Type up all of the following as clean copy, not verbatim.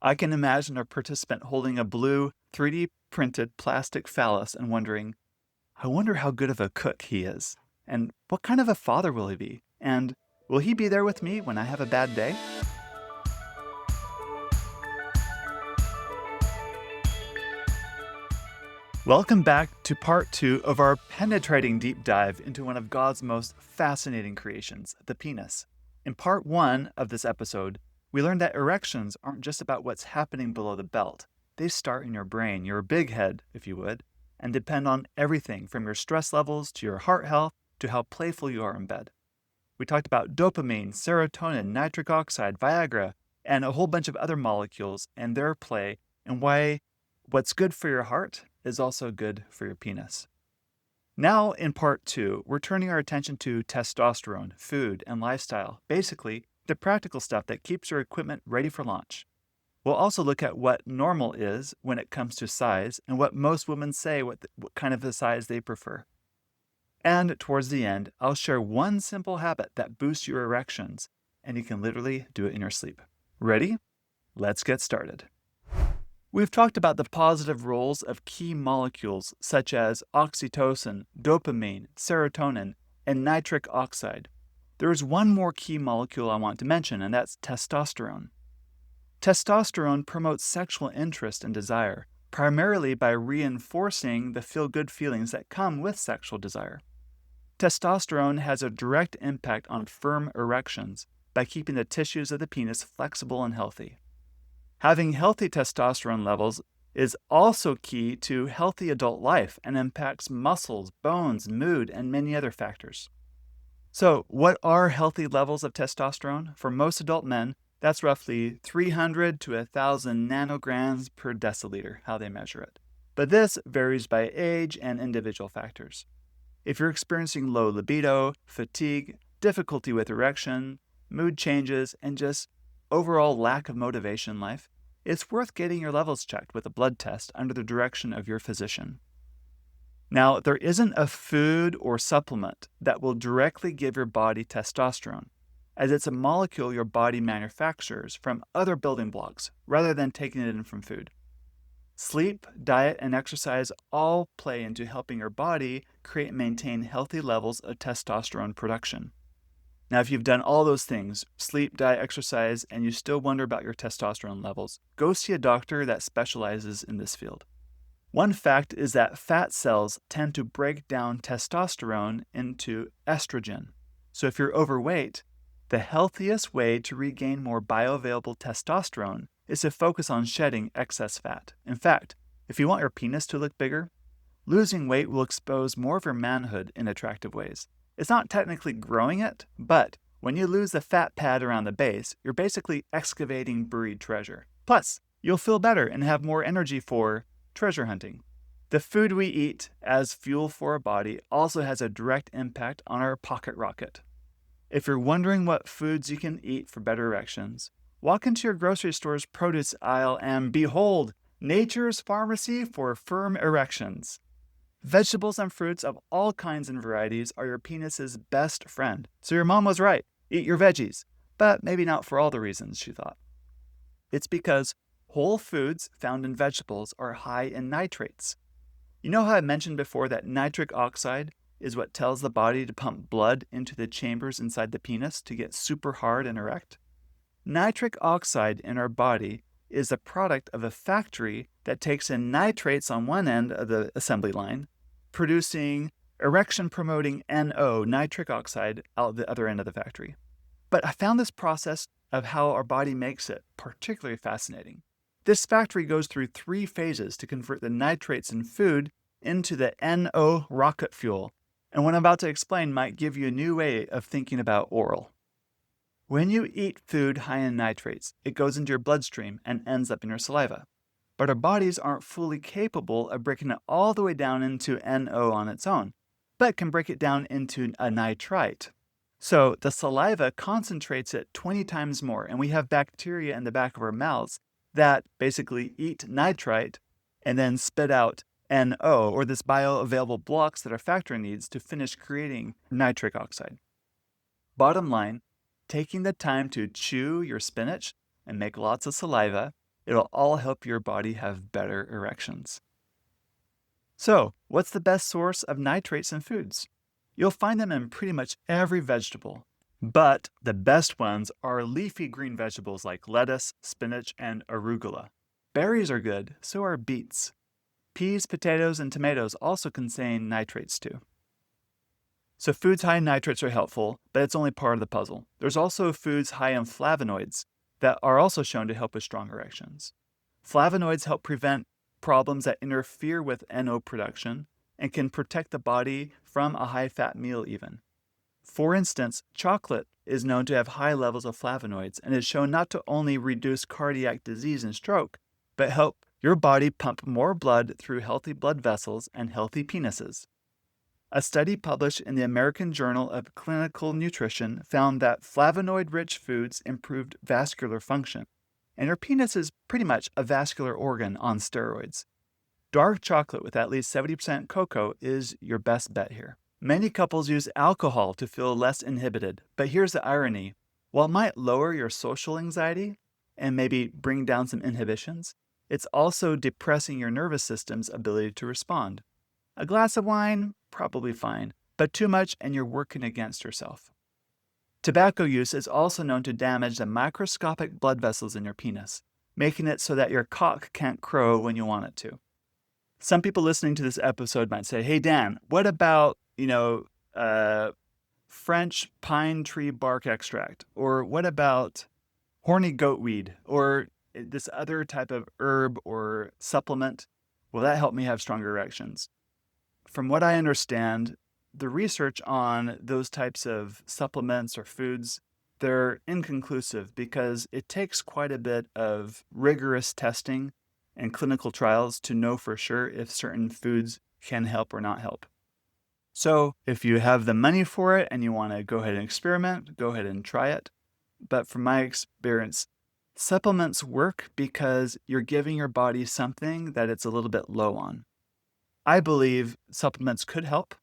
I can imagine a participant holding a blue 3D printed plastic phallus and wondering, I wonder how good of a cook he is. And what kind of a father will he be? And will he be there with me when I have a bad day? Welcome back to part 2 of our penetrating deep dive into one of God's most fascinating creations, the penis. In part 1 of this episode, we learned that erections aren't just about what's happening below the belt. They start in your brain, your big head, if you would, and depend on everything from your stress levels to your heart health to how playful you are in bed. We talked about dopamine, serotonin, nitric oxide, Viagra, and a whole bunch of other molecules and their play, and why what's good for your heart is also good for your penis. Now, in part 2, we're turning our attention to testosterone, food, and lifestyle, basically the practical stuff that keeps your equipment ready for launch. We'll also look at what normal is when it comes to size and what most women say what kind of a size they prefer. And towards the end, I'll share one simple habit that boosts your erections, and you can literally do it in your sleep. Ready? Let's get started. We've talked about the positive roles of key molecules such as oxytocin, dopamine, serotonin, and nitric oxide. There is one more key molecule I want to mention, and that's testosterone. Testosterone promotes sexual interest and desire, primarily by reinforcing the feel-good feelings that come with sexual desire. Testosterone has a direct impact on firm erections by keeping the tissues of the penis flexible and healthy. Having healthy testosterone levels is also key to healthy adult life and impacts muscles, bones, mood, and many other factors. So, what are healthy levels of testosterone? For most adult men, that's roughly 300 to 1,000 nanograms per deciliter, how they measure it. But this varies by age and individual factors. If you're experiencing low libido, fatigue, difficulty with erection, mood changes, and just overall lack of motivation in life, it's worth getting your levels checked with a blood test under the direction of your physician. Now, there isn't a food or supplement that will directly give your body testosterone, as it's a molecule your body manufactures from other building blocks rather than taking it in from food. Sleep, diet, and exercise all play into helping your body create and maintain healthy levels of testosterone production. Now, if you've done all those things, sleep, diet, exercise, and you still wonder about your testosterone levels, go see a doctor that specializes in this field. One fact is that fat cells tend to break down testosterone into estrogen. So if you're overweight, the healthiest way to regain more bioavailable testosterone is to focus on shedding excess fat. In fact, if you want your penis to look bigger, losing weight will expose more of your manhood in attractive ways. It's not technically growing it, but when you lose the fat pad around the base, you're basically excavating buried treasure. Plus, you'll feel better and have more energy for treasure hunting. The food we eat as fuel for our body also has a direct impact on our pocket rocket. If you're wondering what foods you can eat for better erections, walk into your grocery store's produce aisle and behold, nature's pharmacy for firm erections. Vegetables and fruits of all kinds and varieties are your penis's best friend. So your mom was right. Eat your veggies. But maybe not for all the reasons she thought. It's because whole foods found in vegetables are high in nitrates. You know how I mentioned before that nitric oxide is what tells the body to pump blood into the chambers inside the penis to get super hard and erect? Nitric oxide in our body is a product of a factory that takes in nitrates on one end of the assembly line, producing erection-promoting NO, nitric oxide, out the other end of the factory. But I found this process of how our body makes it particularly fascinating. This factory goes through 3 phases to convert the nitrates in food into the NO rocket fuel, and what I'm about to explain might give you a new way of thinking about oral. When you eat food high in nitrates, it goes into your bloodstream and ends up in your saliva. But our bodies aren't fully capable of breaking it all the way down into NO on its own, but can break it down into a nitrite. So the saliva concentrates it 20 times more, and we have bacteria in the back of our mouths that basically eat nitrite and then spit out NO, or this bioavailable blocks that our factory needs to finish creating nitric oxide. Bottom line, taking the time to chew your spinach and make lots of saliva It'll all help your body have better erections. So, what's the best source of nitrates in foods? You'll find them in pretty much every vegetable, but the best ones are leafy green vegetables like lettuce, spinach, and arugula. Berries are good, so are beets. Peas, potatoes, and tomatoes also contain nitrates too. So foods high in nitrates are helpful, but it's only part of the puzzle. There's also foods high in flavonoids that are also shown to help with strong erections. Flavonoids help prevent problems that interfere with NO production and can protect the body from a high-fat meal even. For instance, chocolate is known to have high levels of flavonoids and is shown not to only reduce cardiac disease and stroke, but help your body pump more blood through healthy blood vessels and healthy penises. A study published in the American Journal of Clinical Nutrition found that flavonoid-rich foods improved vascular function, and your penis is pretty much a vascular organ on steroids. Dark chocolate with at least 70% cocoa is your best bet here. Many couples use alcohol to feel less inhibited, but here's the irony. While it might lower your social anxiety and maybe bring down some inhibitions, it's also depressing your nervous system's ability to respond. A glass of wine, probably fine, but too much and you're working against yourself. Tobacco use is also known to damage the microscopic blood vessels in your penis, making it so that your cock can't crow when you want it to. Some people listening to this episode might say, hey, Dan, what about, French pine tree bark extract? Or what about horny goat weed? Or this other type of herb or supplement? Will that help me have stronger erections? From what I understand, the research on those types of supplements or foods, they're inconclusive because it takes quite a bit of rigorous testing and clinical trials to know for sure if certain foods can help or not help. So if you have the money for it and you want to go ahead and experiment, go ahead and try it. But from my experience, supplements work because you're giving your body something that it's a little bit low on. I believe supplements could help.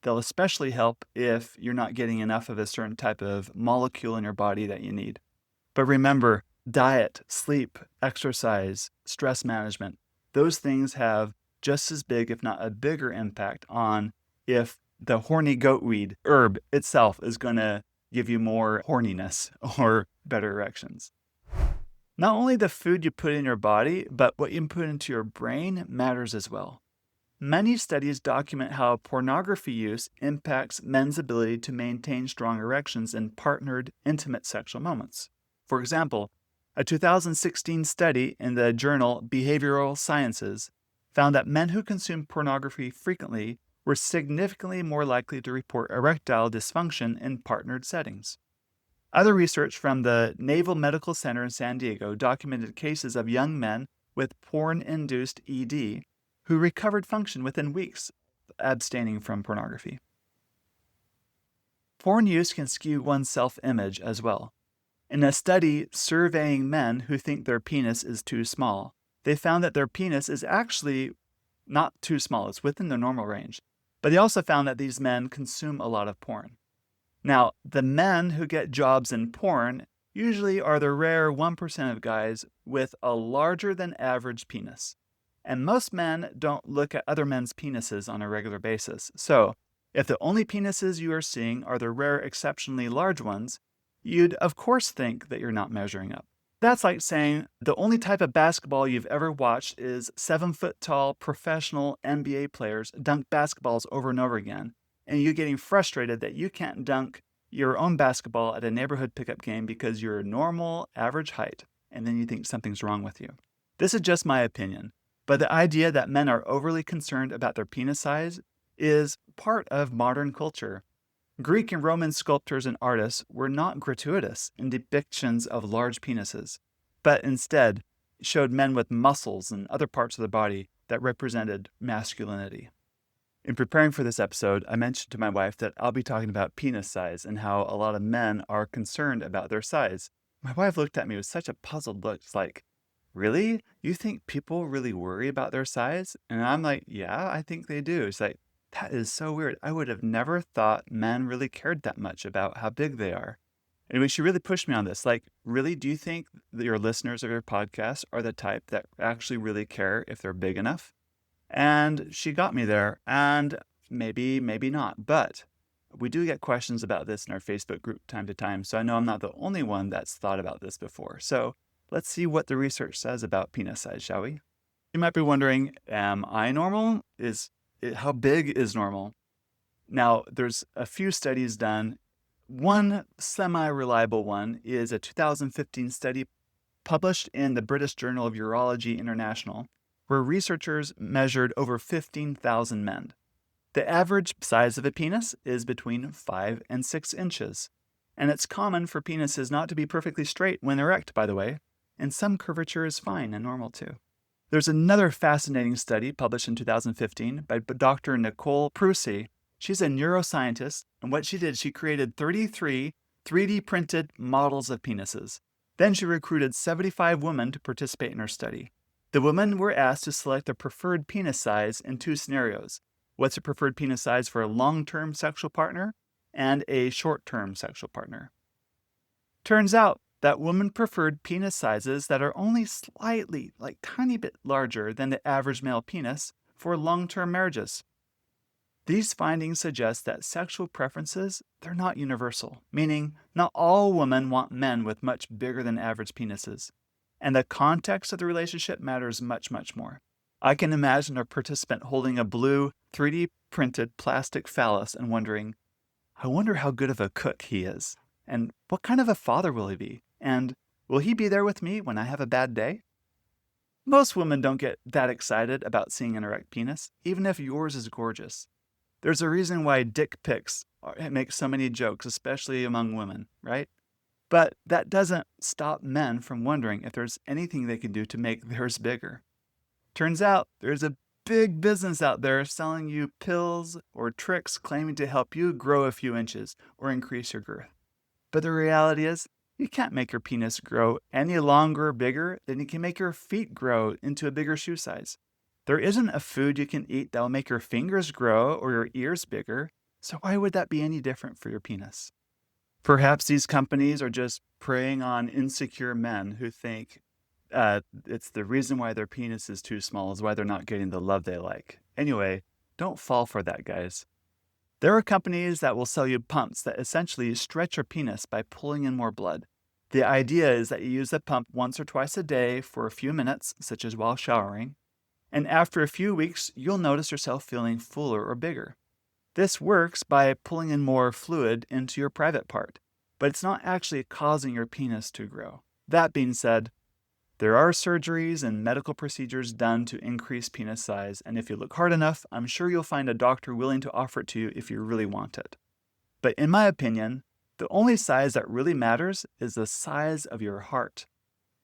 They'll especially help if you're not getting enough of a certain type of molecule in your body that you need. But remember, diet, sleep, exercise, stress management, those things have just as big, if not a bigger impact on if the horny goatweed herb itself is going to give you more horniness or better erections. Not only the food you put in your body, but what you put into your brain matters as well. Many studies document how pornography use impacts men's ability to maintain strong erections in partnered, intimate sexual moments. For example, a 2016 study in the journal Behavioral Sciences found that men who consume pornography frequently were significantly more likely to report erectile dysfunction in partnered settings. Other research from the Naval Medical Center in San Diego documented cases of young men with porn-induced ED who recovered function within weeks, abstaining from pornography. Porn use can skew one's self-image as well. In a study surveying men who think their penis is too small, they found that their penis is actually not too small, it's within the normal range. But they also found that these men consume a lot of porn. Now, the men who get jobs in porn usually are the rare 1% of guys with a larger than average penis. And most men don't look at other men's penises on a regular basis. So, if the only penises you are seeing are the rare exceptionally large ones, you'd of course think that you're not measuring up. That's like saying the only type of basketball you've ever watched is 7-foot-tall professional NBA players dunk basketballs over and over again, and you getting frustrated that you can't dunk your own basketball at a neighborhood pickup game because you're normal, average height, and then you think something's wrong with you. This is just my opinion, but the idea that men are overly concerned about their penis size is part of modern culture. Greek and Roman sculptors and artists were not gratuitous in depictions of large penises, but instead showed men with muscles and other parts of the body that represented masculinity. In preparing for this episode, I mentioned to my wife that I'll be talking about penis size and how a lot of men are concerned about their size. My wife looked at me with such a puzzled look. It's like, really? You think people really worry about their size? And I'm like, yeah, I think they do. It's like, that is so weird. I would have never thought men really cared that much about how big they are. Anyway, she really pushed me on this. Like, really, do you think that your listeners of your podcast are the type that actually really care if they're big enough? And she got me there, and maybe not. But we do get questions about this in our Facebook group time to time, so I know I'm not the only one that's thought about this before. So let's see what the research says about penis size, shall we? You might be wondering, am I normal? How big is normal? Now, there's a few studies done. One semi-reliable one is a 2015 study published in the British Journal of Urology International, where researchers measured over 15,000 men. The average size of a penis is between 5 and 6 inches, and it's common for penises not to be perfectly straight when erect, by the way, and some curvature is fine and normal too. There's another fascinating study published in 2015 by Dr. Nicole Prusy. She's a neuroscientist, and what she did, she created 33 3D printed models of penises. Then she recruited 75 women to participate in her study. The women were asked to select their preferred penis size in two scenarios. What's a preferred penis size for a long-term sexual partner and a short-term sexual partner? Turns out that women preferred penis sizes that are only slightly, like tiny bit larger than the average male penis for long-term marriages. These findings suggest that sexual preferences, they're not universal, meaning not all women want men with much bigger than average penises. And the context of the relationship matters much, much more. I can imagine a participant holding a blue 3D printed plastic phallus and wondering, I wonder how good of a cook he is, and what kind of a father will he be, and will he be there with me when I have a bad day? Most women don't get that excited about seeing an erect penis, even if yours is gorgeous. There's a reason why dick pics make so many jokes, especially among women, right? But that doesn't stop men from wondering if there's anything they can do to make theirs bigger. Turns out there's a big business out there selling you pills or tricks claiming to help you grow a few inches or increase your girth. But the reality is, you can't make your penis grow any longer or bigger than you can make your feet grow into a bigger shoe size. There isn't a food you can eat that will make your fingers grow or your ears bigger, so why would that be any different for your penis? Perhaps these companies are just preying on insecure men who think it's the reason why their penis is too small is why they're not getting the love they like. Anyway, don't fall for that, guys. There are companies that will sell you pumps that essentially stretch your penis by pulling in more blood. The idea is that you use the pump once or twice a day for a few minutes, such as while showering, and after a few weeks, you'll notice yourself feeling fuller or bigger. This works by pulling in more fluid into your private part, but it's not actually causing your penis to grow. That being said, there are surgeries and medical procedures done to increase penis size, and if you look hard enough, I'm sure you'll find a doctor willing to offer it to you if you really want it. But in my opinion, the only size that really matters is the size of your heart.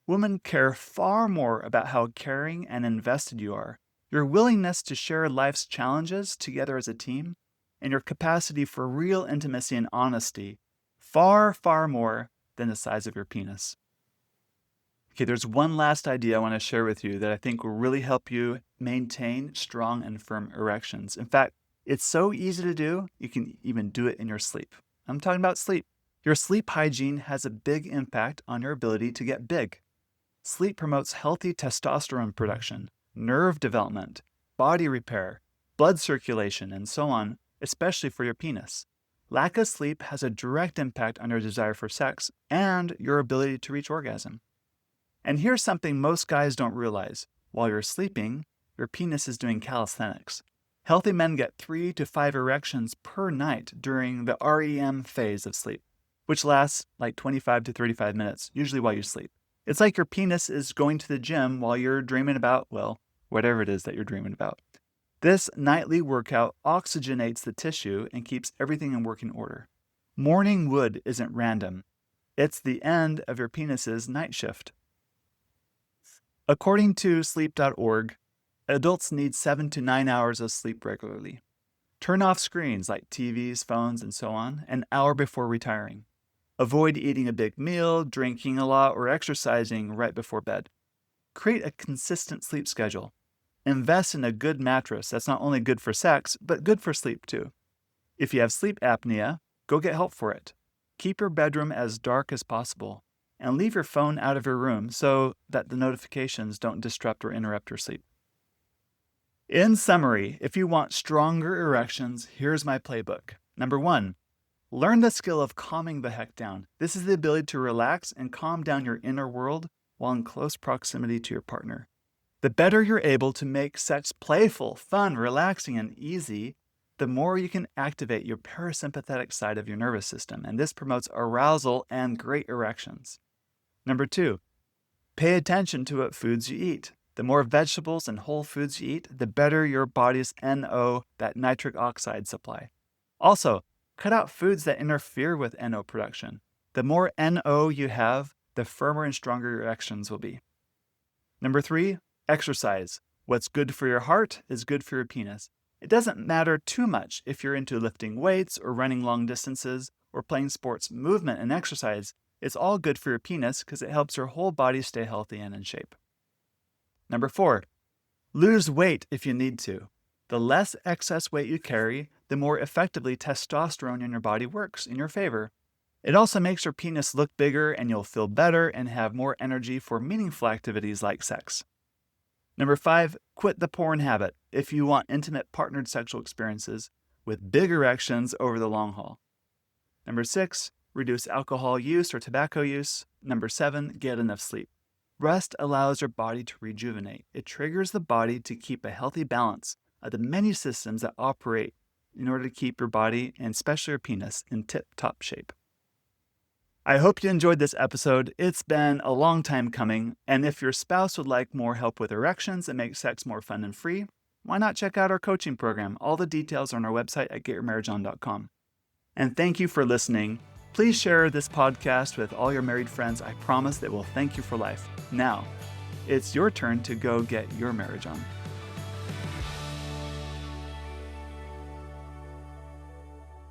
Women care far more about how caring and invested you are, your willingness to share life's challenges together as a team, and your capacity for real intimacy and honesty, far, far more than the size of your penis. Okay, there's one last idea I want to share with you that I think will really help you maintain strong and firm erections. In fact, it's so easy to do, you can even do it in your sleep. I'm talking about sleep. Your sleep hygiene has a big impact on your ability to get big. Sleep promotes healthy testosterone production, nerve development, body repair, blood circulation, and so on, especially for your penis. Lack of sleep has a direct impact on your desire for sex and your ability to reach orgasm. And here's something most guys don't realize. While you're sleeping, your penis is doing calisthenics. Healthy men get 3 to 5 erections per night during the REM phase of sleep, which lasts like 25 to 35 minutes, usually while you sleep. It's like your penis is going to the gym while you're dreaming about, well, whatever it is that you're dreaming about. This nightly workout oxygenates the tissue and keeps everything in working order. Morning wood isn't random. It's the end of your penis's night shift. According to sleep.org, adults need 7 to 9 hours of sleep regularly. Turn off screens like TVs, phones, and so on an hour before retiring. Avoid eating a big meal, drinking a lot, or exercising right before bed. Create a consistent sleep schedule. Invest in a good mattress that's not only good for sex, but good for sleep too. If you have sleep apnea, go get help for it. Keep your bedroom as dark as possible, and leave your phone out of your room so that the notifications don't disrupt or interrupt your sleep. In summary, if you want stronger erections, here's my playbook. Number 1, learn the skill of calming the heck down. This is the ability to relax and calm down your inner world while in close proximity to your partner. The better you're able to make sex playful, fun, relaxing, and easy, the more you can activate your parasympathetic side of your nervous system, and this promotes arousal and great erections. Number 2, pay attention to what foods you eat. The more vegetables and whole foods you eat, the better your body's NO, that nitric oxide supply. Also, cut out foods that interfere with NO production. The more NO you have, the firmer and stronger your erections will be. Number 3, exercise. What's good for your heart is good for your penis. It doesn't matter too much if you're into lifting weights or running long distances or playing sports. Movement and exercise, it's all good for your penis because it helps your whole body stay healthy and in shape. Number 4, lose weight if you need to. The less excess weight you carry, the more effectively testosterone in your body works in your favor. It also makes your penis look bigger and you'll feel better and have more energy for meaningful activities like sex. Number 5, quit the porn habit if you want intimate partnered sexual experiences with big erections over the long haul. Number 6, reduce alcohol use or tobacco use. Number 7, get enough sleep. Rest allows your body to rejuvenate. It triggers the body to keep a healthy balance of the many systems that operate in order to keep your body, and especially your penis, in tip-top shape. I hope you enjoyed this episode. It's been a long time coming, and if your spouse would like more help with erections and make sex more fun and free, why not check out our coaching program? All the details are on our website at getyourmarriageon.com. And thank you for listening. Please share this podcast with all your married friends. I promise they will thank you for life. Now, it's your turn to go get your marriage on.